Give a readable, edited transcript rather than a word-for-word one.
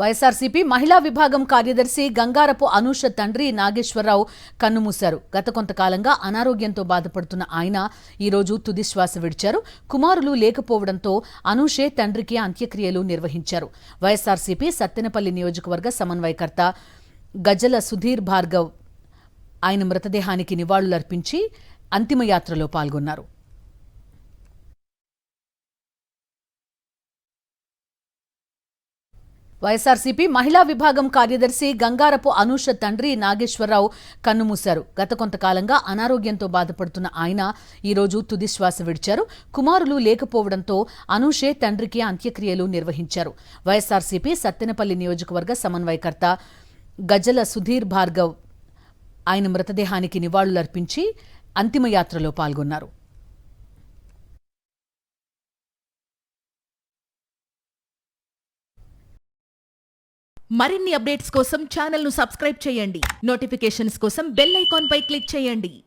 వైఎస్ఆర్సీపీ మహిళా విభాగం కార్యదర్శి గంగారపు అనూష తండ్రి నాగేశ్వరరావు కన్నుమూశారు. గత కొంతకాలంగా అనారోగ్యంతో బాధపడుతున్న ఆయన ఈరోజు తుదిశ్వాస విడిచారు. కుమారులు లేకపోవడంతో అనూషే తండ్రికి అంత్యక్రియలు నిర్వహించారు. వైఎస్ఆర్సీపీ సత్తెనపల్లి నియోజకవర్గ సమన్వయకర్త గజల సుధీర్ భార్గవ్ ఆయన మృతదేహానికి నివాళులర్పించి అంతిమయాత్రలో పాల్గొన్నారు. వైఎస్ఆర్సీపీ మహిళా విభాగం కార్యదర్శి గంగారపు అనూష తండ్రి నాగేశ్వరరావు కన్నుమూశారు. గత కొంతకాలంగా అనారోగ్యంతో బాధపడుతున్న ఆయన ఈరోజు తుదిశ్వాస విడిచారు. కుమారులు లేకపోవడంతో అనూషే తండ్రికి అంత్యక్రియలు నిర్వహించారు. వైఎస్ఆర్సీపీ సత్తెనపల్లి నియోజకవర్గ సమన్వయకర్త గజల సుధీర్ భార్గవ్ ఆయన మృతదేహానికి నివాళులర్పించి అంతిమయాత్రలో పాల్గొన్నారు. మరిన్ని అప్డేట్స్ కోసం ఛానల్ ను సబ్స్క్రైబ్ చేయండి. నోటిఫికేషన్స్ కోసం బెల్ ఐకాన్ పై క్లిక్ చేయండి.